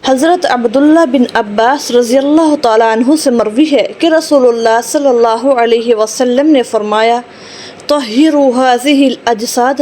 حضرت عبداللہ بن عباس رضی اللہ تعالیٰ عنہ سے مروی ہے کہ رسول اللہ صلی اللہ علیہ وسلم نے فرمایا، طہروا ہذہ الاجساد،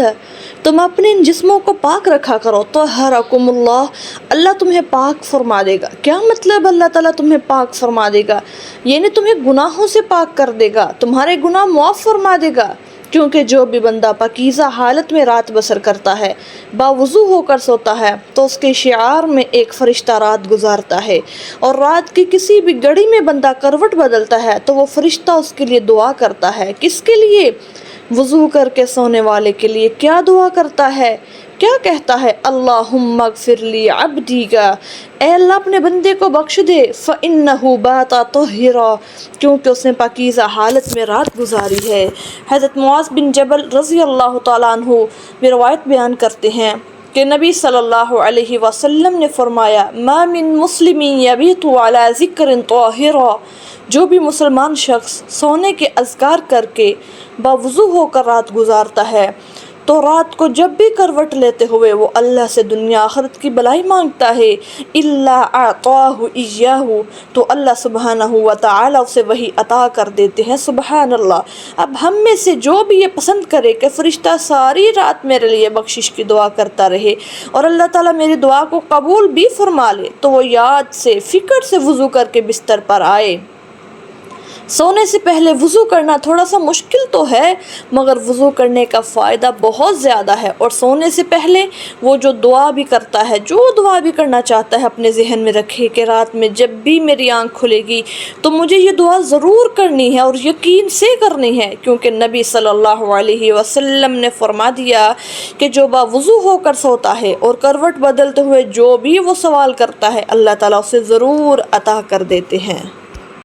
تم اپنے ان جسموں کو پاک رکھا کرو، طہرکم اللہ، اللہ تمہیں پاک فرما دے گا۔ کیا مطلب اللہ تعالیٰ تمہیں پاک فرما دے گا؟ یعنی تمہیں گناہوں سے پاک کر دے گا، تمہارے گناہ معاف فرما دے گا، کیونکہ جو بھی بندہ پاکیزہ حالت میں رات بسر کرتا ہے، باوضو ہو کر سوتا ہے، تو اس کے شعار میں ایک فرشتہ رات گزارتا ہے، اور رات کی کسی بھی گھڑی میں بندہ کروٹ بدلتا ہے تو وہ فرشتہ اس کے لیے دعا کرتا ہے۔ کس کے لیے؟ وضو کر کے سونے والے کے لیے۔ کیا دعا کرتا ہے؟ کیا کہتا ہے؟ اللہم اغفر لی عبدی کا، اے اللہ اپنے بندے کو بخش دے، فإنہ بات طہرا، کیونکہ اس نے پاکیزہ حالت میں رات گزاری ہے۔ حضرت معاذ بن جبل رضی اللہ تعالیٰ عنہ بھی روایت بیان کرتے ہیں کہ نبی صلی اللہ علیہ وسلم نے فرمایا، ما من مسلم یبیت علی ذکر طاہرا، جو بھی مسلمان شخص سونے کے اذکار کر کے باوضو ہو کر رات گزارتا ہے، تو رات کو جب بھی کروٹ لیتے ہوئے وہ اللہ سے دنیا آخرت کی بلائی مانگتا ہے، الا اعطاہ ایاہ، تو اللہ سبحانہ و تعالی اسے وہی عطا کر دیتے ہیں۔ سبحان اللہ۔ اب ہم میں سے جو بھی یہ پسند کرے کہ فرشتہ ساری رات میرے لیے بخشش کی دعا کرتا رہے اور اللہ تعالیٰ میری دعا کو قبول بھی فرما لے، تو وہ یاد سے فکر سے وضو کر کے بستر پر آئے۔ سونے سے پہلے وضو کرنا تھوڑا سا مشکل تو ہے، مگر وضو کرنے کا فائدہ بہت زیادہ ہے، اور سونے سے پہلے وہ جو دعا بھی کرتا ہے، جو دعا بھی کرنا چاہتا ہے، اپنے ذہن میں رکھے کہ رات میں جب بھی میری آنکھ کھلے گی تو مجھے یہ دعا ضرور کرنی ہے اور یقین سے کرنی ہے، کیونکہ نبی صلی اللہ علیہ وسلم نے فرما دیا کہ جو باوضو ہو کر سوتا ہے اور کروٹ بدلتے ہوئے جو بھی وہ سوال کرتا ہے، اللہ تعالیٰ اسے ضرور عطا کر دیتے ہیں۔